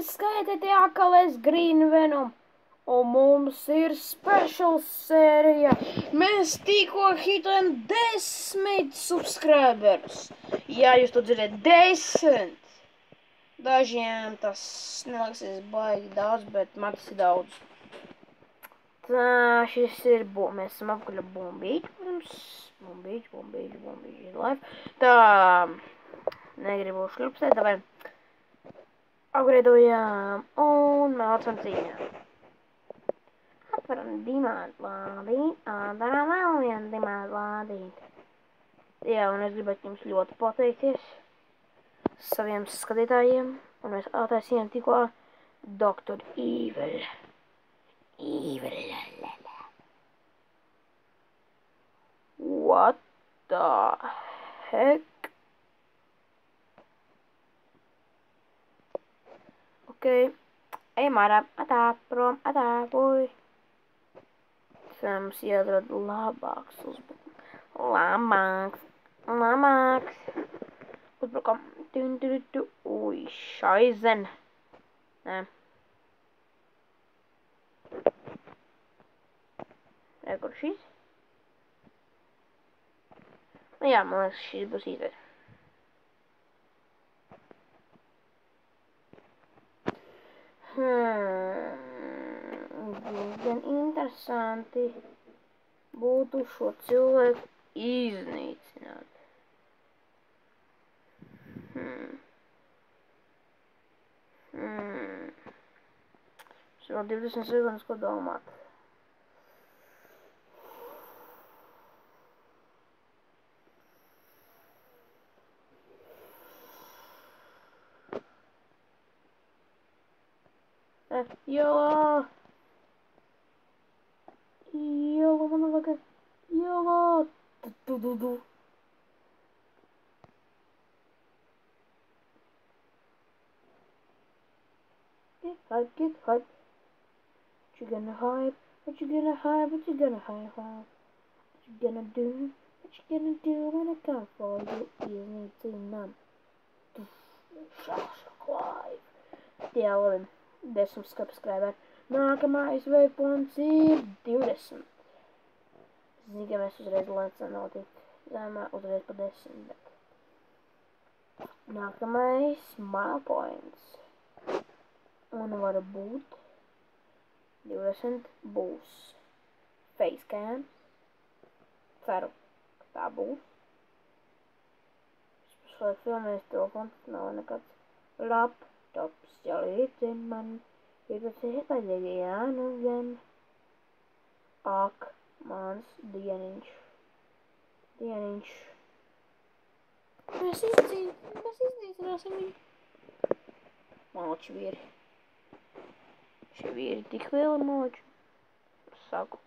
skaitiet Akalēs Green Venom. Un mums ir special sērija. Mēs tikko hitojam 10 subscribers. Jā, jūs to dzirdat, 10. Dažiem tas neliksies baigi daudz, bet man tas ir daudz. Tā, šis ir, mēs esam apkaļ Bombīču, protams. Bombīču is life. Tā, negribu šļupsēt, davai upgradeojām un mācam cīņā. Atveram dimantu lādīt, atveram vēl vienu dimantu lādīt. Jā, un es gribētu jums ļoti pateikties saviem skatītājiem, un mēs attaisījām tikko Dr. Evil. What the heck? Ok, ejam ārā, atā, prom, atā, boy. Tā mums jāatrod labāks uzbrukums. Labāks. Uzbrukam. Ui, šaizen. Nē. Kur šis? Jā, man liekas, šis būs īstais. Gan interesanti būtu šo cilvēku iznīcināt. Es vēl 20 sekundes, ko domāt. YOLO! YOLO, motherfucker! YOLO! Du. Get hype. What you gonna hype? What you gonna hype? What you gonna hype? What you gonna do? What you gonna do when I come for you? Iznīcinām. Subscribe. Jā, labi. 10 subscriber. Nākamais waypoints ir 20. Zinu, ka mēs uzreiz lecam nav tik zemā, uzreiz pa 10, bet nākamais milepoints. Un varbūt 20 būs facecam. Ceru, ka tā būs. Es pašlaik filmēju telefonu, tas nav nekāds laptops. Jau rītdien man ir tas iespējīgi jānugam. Ak, mans dieniņš. Mēs izdzīcināsim viņu. Malči vieri. Šie vieri tik lieli malči. Saku.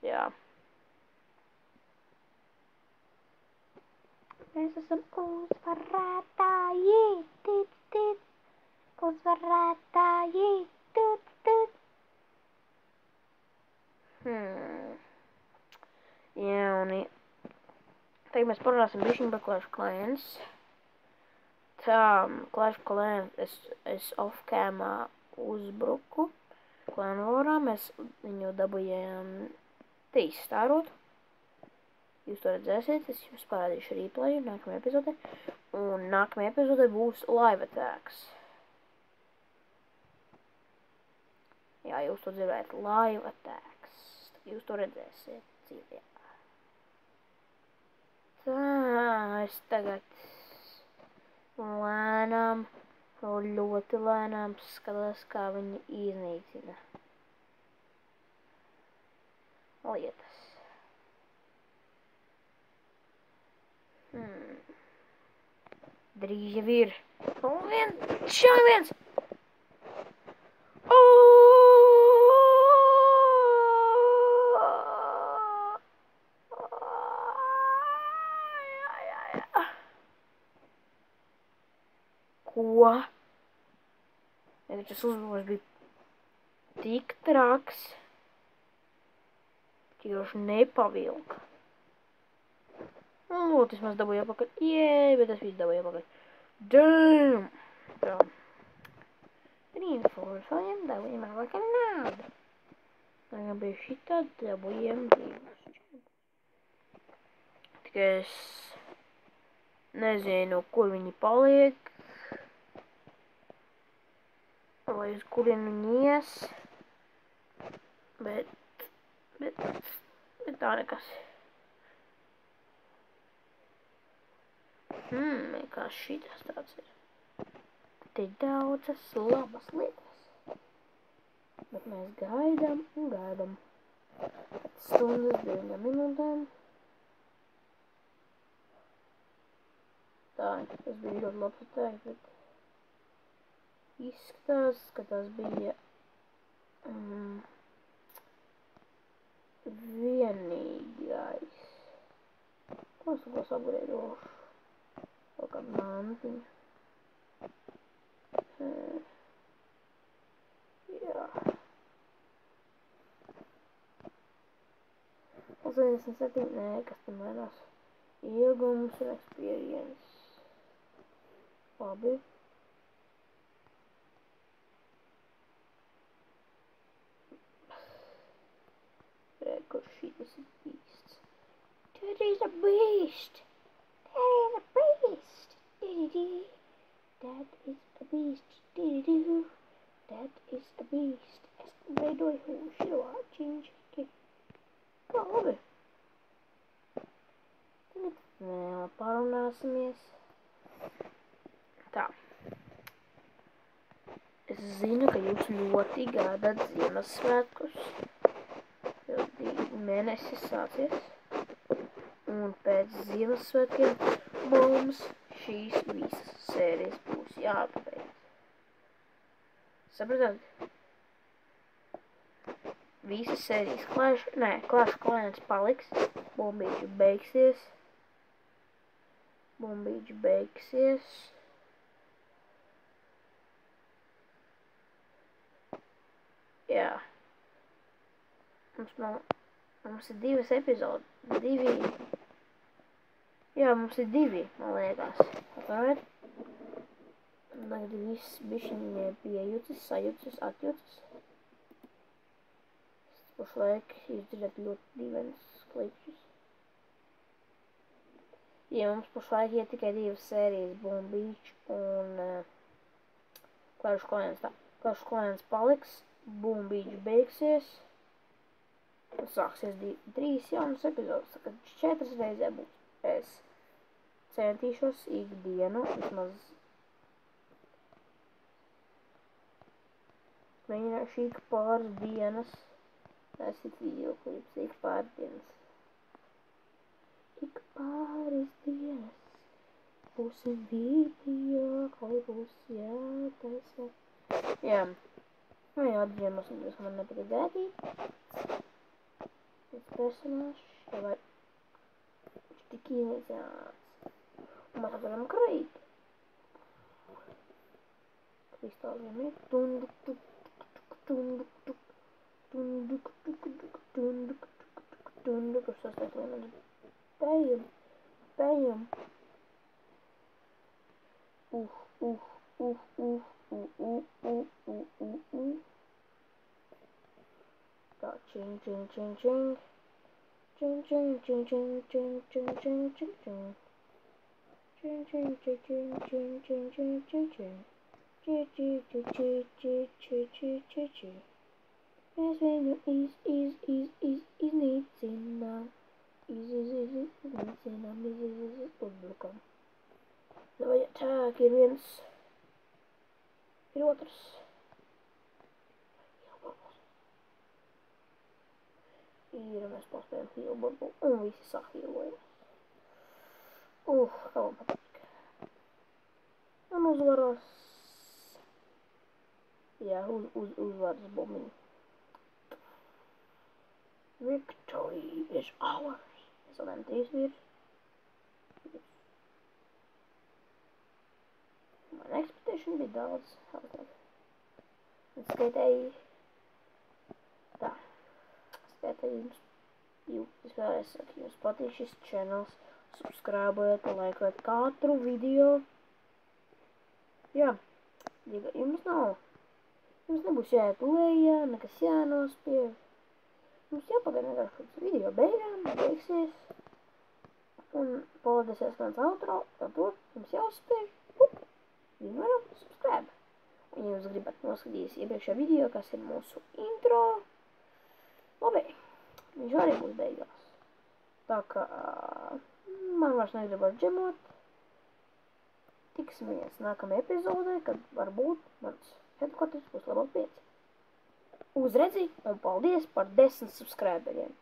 Jā. Mēs esam uzvarētāji. Uzvarētāji. Jā, un tagad mēs parunāsim bišķiņ par Clash Clans. Tā, Clash Clans es off-camā uzbruku. Clan Warā mēs viņu dabujām 3 stārot. Jūs to redzēsiet, es jums parādīšu replayu nākamajā epizodē. Un nākamajā epizodē būs live attacks. Jā, jūs to dzirdēt, live attacks. Jūs to redzēsiet dzīvē. Tā, es tagad lēnām, ļoti lēnām skatos, kā viņi iznīcina lietas. Drīz jau ir. Un viens! Ko? Tas uzbrukums bija tik traks, ka jūs nepavilka. Un lūk, vismaz dabūju apakaļ. Jē, bet es visu dabūju apakaļ. Damn! Tā. 3 forfajam dabūjām apakaļ naudu. Tagad bija šitā dabūjām 2. Tikai es nezinu, kur viņi paliek. Vai uz kurien viņi ies. Bet tā nekas. Kā šitas tāds ir. Te ir daudzas labas lietas. Bet mēs gaidām un gaidām. Pēc stundas 9 minūtēm. Tā, tas bija ļoti labs pateikt, bet izskatās, ka tas bija vienīgais. Ko es apgriežošu? Kaut kādu mantiņu. Jā. 87, nē, kas tam mainās? Iegums un experience. Labi. Kur šitas ir beasts? That is a beast! That is a beast! That is a beast! That is a beast! Es veidoju šo činčiki. Kā labi? Tagad vēl parunāsimies. Tā. Es zinu, ka jūs ļoti gaidat Ziemassvētkus. Jau 2 mēneši sācies. Un pēc Ziemassvētkiem mums šīs visas sērijas būs jāpabeidz. Sapratāt? Visas sērijas Clash Clans paliks. Bombīģi beigsies. Jā. Mums ir 2 epizodes. 2. Jā, mums ir 2, man liekas. Atvainojiet. Tagad viss bišķiņi piejucis, sajucis, atjucis. Pašlaik jūs dzirdat ļoti dīvainus klikšķus. Ja mums pašlaik ir tikai 2 sērijas, Boom Beach un Clash Clans. Clash Clans paliks, Boom Beach beigsies. Un sāksies 3 jaunas epizodes, kad 4 reizē būs. Es centīšos ikdienu, vismaz mēģināšu ik pāris dienas taisīt video klips, ik pāris dienas. Ik pāris dienas būsim video klipus jātaisa. Jā. Atzīmēsim, ka man nepatīk gaidīt. Tas personāžs, ja vai viņš tik ienīcināts. Un mēs varam krīt. Kristāliem ir tunduk, uz sastāst līmenis. Bējam. Tā, čing. Čing. Es viņu iznīcinām. Iznīcinām uzbrukam. Vai tā, ir viens. Ir otrs. Mēs paspējam heal bubble un visi sahīlojas. Kā man patīk. Un uzvaros. Jā, uzvaras bumbiņu. Victory is ours. Es vēl 3 vīrs. Man expedition bija daudz. Es skaitēju. Skaitēju jums. Es vēlreiz saku, jums patīk šis channels. subscribēt, laikot katru video. Jā, ja jums nebūs jāiet lejā, nekas jānospiež. Mums jāpagaida vienkārši kāds video beigsies. Un pavadīsies kāds outro, tad to jums jāuzspiež. Jūs varam subscribe. Un ja jūs gribat noskatīt iepriekšējā video, kas ir mūsu intro, labi, viņš arī būs beigās. Tā kā man vairs negribas džemot. Tiksimies nākamajā epizodē, kad varbūt mans headquarters būs labāk 5. Uz redzi un paldies par 10 subscriberiem!